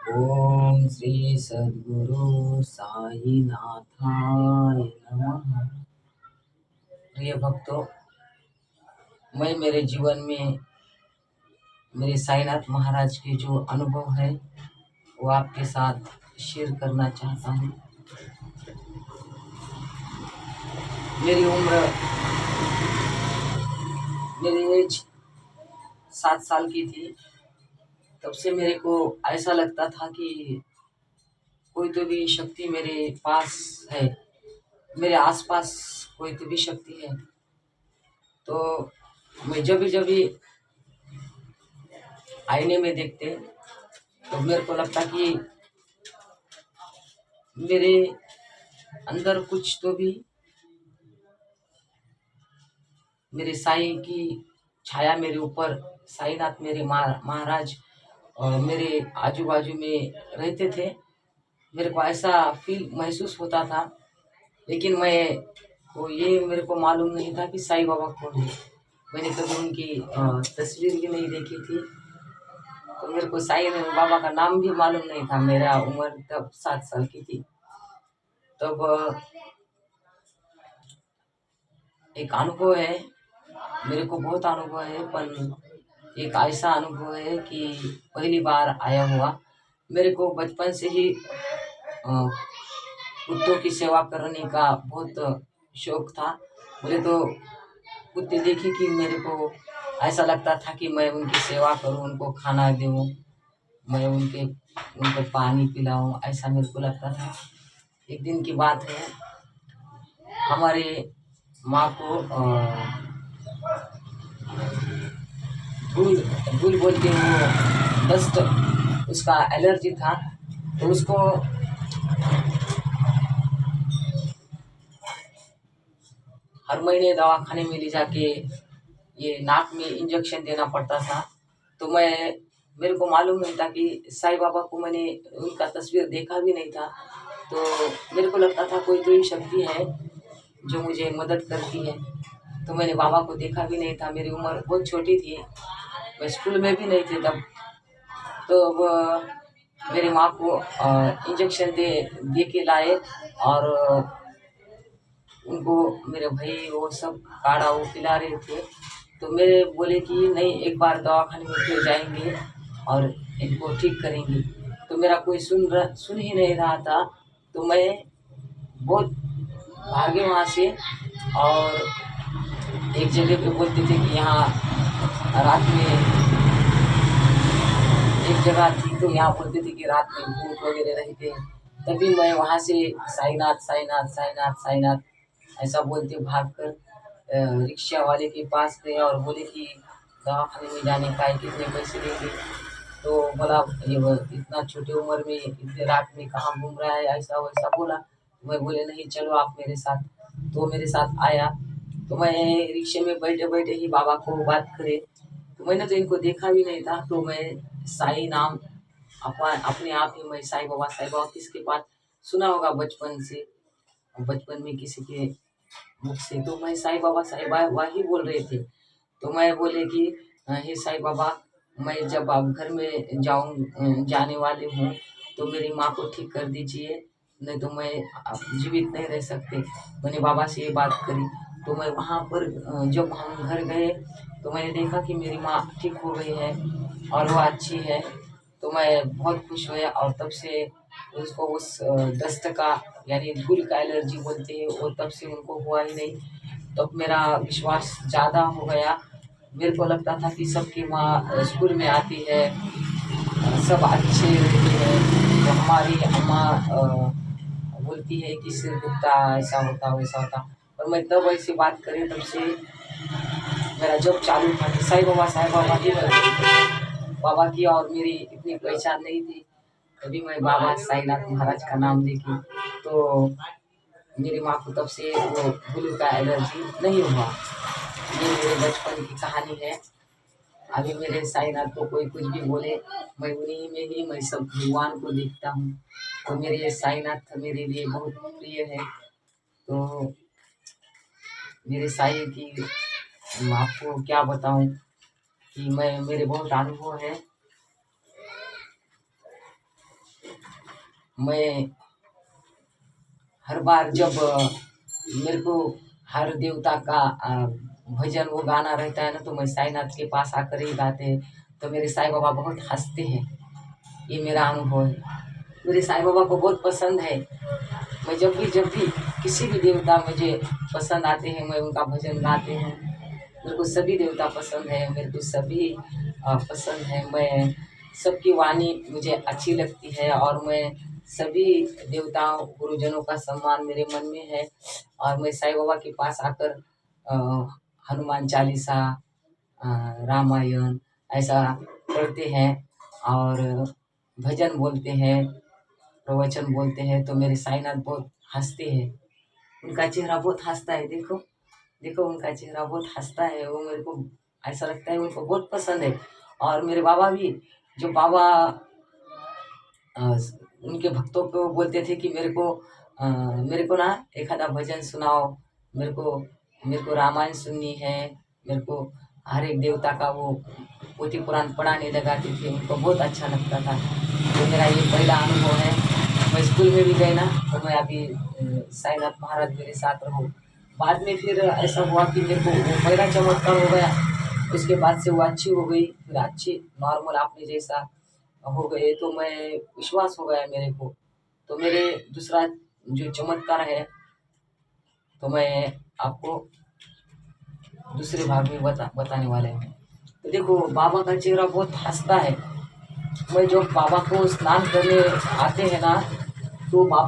ओम श्री सद्गुरु साई नाथाय नमः। प्रिय भक्तों, मैं मेरे जीवन में मेरे साईनाथ महाराज के जो अनुभव है वो आपके साथ शेयर करना चाहता हूँ। मेरी उम्र मेरी एज 7 साल की थी। तब से मेरे को ऐसा लगता था कि कोई तो भी शक्ति मेरे पास है, मेरे आसपास कोई तो भी शक्ति है। तो मैं जब भी आईने में देखते तो मेरे को लगता कि मेरे अंदर कुछ तो भी मेरे साई की छाया मेरे ऊपर, साईनाथ मेरे महाराज और मेरे आजू बाजू में रहते थे। मेरे को ऐसा फील महसूस होता था, लेकिन मैं को ये मेरे को मालूम नहीं था कि साईं बाबा कौन है। मैंने कभी उनकी तस्वीर भी नहीं देखी थी, तो मेरे को साईं बाबा का नाम भी मालूम नहीं था। मेरा उम्र तब 7 साल की थी। तब एक अनुभव है, मेरे को बहुत अनुभव है, पर एक ऐसा अनुभव है कि पहली बार आया हुआ। मेरे को बचपन से ही कुत्तों की सेवा करने का बहुत शौक था। बोले तो कुत्ते देखे कि मेरे को ऐसा लगता था कि मैं उनकी सेवा करूं, उनको खाना दूं, मैं उनको पानी पिलाऊं, ऐसा मेरे को लगता था। एक दिन की बात है, हमारे माँ को धूल धूल बोल के वो डस्ट, उसका एलर्जी था। तो उसको हर महीने दवाखाने में ले जाके ये नाक में इंजेक्शन देना पड़ता था। तो मेरे को मालूम नहीं था कि साईं बाबा को मैंने उनका तस्वीर देखा भी नहीं था। तो मेरे को लगता था कोई तो ही शक्ति है जो मुझे मदद करती है। तो मैंने बाबा को देखा भी नहीं था। मेरी उम्र बहुत छोटी थी, मैं स्कूल में भी नहीं थे तब। तो वो मेरी माँ को इंजेक्शन दे के लाए, और उनको मेरे भाई वो सब काढ़ा वो पिला रहे थे। तो मेरे बोले कि नहीं, एक बार दवाखाने में फिर जाएंगे और इनको ठीक करेंगे। तो मेरा कोई सुन ही नहीं रहा था। तो मैं बहुत भागे वहाँ से, और एक जगह पे बोलते थे कि यहाँ रात में एक जगह थी, तो यहाँ बोलते थे कि रात में भूत वगैरह रहते हैं। तभी मैं वहाँ से साईनाथ साईनाथ साईनाथ साईनाथ ऐसा बोलते भाग कर रिक्शा वाले के पास गए और बोले कि दवाखाने में जाने का है, कितने पैसे देंगे। तो बोला ये इतना छोटे उम्र में इतने रात में कहाँ घूम रहा है, ऐसा वैसा बोला। तो मैं बोले नहीं, चलो आप मेरे साथ। तो मेरे साथ आया। तो मैं रिक्शे में बैठे बैठे ही बाबा को बात करे। तो मैंने तो इनको देखा भी नहीं था। तो मैं साई नाम अपने आप ही मैं साईं बाबा किसके पास सुना होगा बचपन से, बचपन में किसी के मुख से। तो मैं साईं बाबा ही बोल रहे थे। तो मैं बोले कि हे साईं बाबा, मैं जब आप घर में जाने वाले हूँ तो मेरी माँ को ठीक कर दीजिए, नहीं तो मैं अब जीवित नहीं रह सकते। मैंने बाबा से ये बात करी। तो मैं वहाँ पर जब हम घर गए तो मैंने देखा कि मेरी माँ ठीक हो गई है और वो अच्छी है। तो मैं बहुत खुश हुआ, और तब से उसको उस दस्त का यानी धूल का एलर्जी बोलते हैं वो तब से उनको हुआ ही नहीं। तब मेरा विश्वास ज़्यादा हो गया। मेरे को लगता था कि सबकी माँ स्कूल में आती है, सब अच्छे रहते हैं। तो हमारी अम्मा बोलती है कि सिर दुखता, ऐसा होता वैसा होता। और मैं तब ऐसी बात करी, तब से मेरा जब चालू था कि साईं बाबा ही मैं बाबा की, और मेरी इतनी पहचान नहीं थी। तभी मैं बाबा साईनाथ महाराज का नाम देखी। तो मेरी माँ को तब से वो ब्लू का एलर्जी नहीं हुआ। ये मेरे बचपन की कहानी है। अभी मेरे साईनाथ को कोई कुछ भी बोले, मैं उन्हीं में ही मैं सब भगवान को देखता हूँ। तो मेरे ये साईनाथ मेरे लिए बहुत प्रिय है। तो मेरे साई की आपको क्या बताऊं कि मैं मेरे बहुत अनुभव है। मैं हर बार जब मेरे को हर देवता का भजन वो गाना रहता है ना, तो मैं साईनाथ के पास आकर ही गाते हैं, तो मेरे साईं बाबा बहुत हंसते हैं। ये मेरा अनुभव है। मेरे साईं बाबा को बहुत पसंद है। मैं जब भी किसी भी देवता मुझे पसंद आते हैं, मैं उनका भजन गाते हैं। मेरे को सभी देवता पसंद है, मेरे को सभी पसंद है। मैं सबकी वाणी मुझे अच्छी लगती है, और मैं सभी देवताओं गुरुजनों का सम्मान मेरे मन में है। और मैं साईं बाबा के पास आकर अ, हनुमान चालीसा, रामायण ऐसा पढ़ते हैं, और भजन बोलते हैं, प्रवचन बोलते हैं, तो मेरे साईनाथ बहुत हंसते हैं। उनका चेहरा बहुत हंसता है। देखो देखो, उनका चेहरा बहुत हंसता है। वो मेरे को ऐसा लगता है उनको बहुत पसंद है। और मेरे बाबा भी, जो बाबा उनके भक्तों को बोलते थे कि मेरे को ना एखादा भजन सुनाओ, मेरे को रामायण सुननी है, मेरे को हर एक देवता का वो पोथी पुराण पढ़ाने लगाते थे। उनको बहुत अच्छा लगता था। तो मेरा ये पहला अनुभव है। मैं स्कूल में भी गई ना, तो मैं अभी साईनाथ महाराज मेरे साथ रहो। बाद में फिर ऐसा हुआ कि मेरे को वो पहला चमत्कार हो गया, उसके बाद से वो अच्छी हो गई, फिर अच्छी नॉर्मल आपने जैसा हो गए, तो मैं विश्वास हो गया मेरे को। तो मेरे दूसरा जो चमत्कार है, तो मैं आपको दूसरे भाग में बताने वाले हैं। तो देखो, बाबा का चेहरा बहुत हंसता है। मैं जब बाबा को स्नान करने आते हैं ना, तो बाबा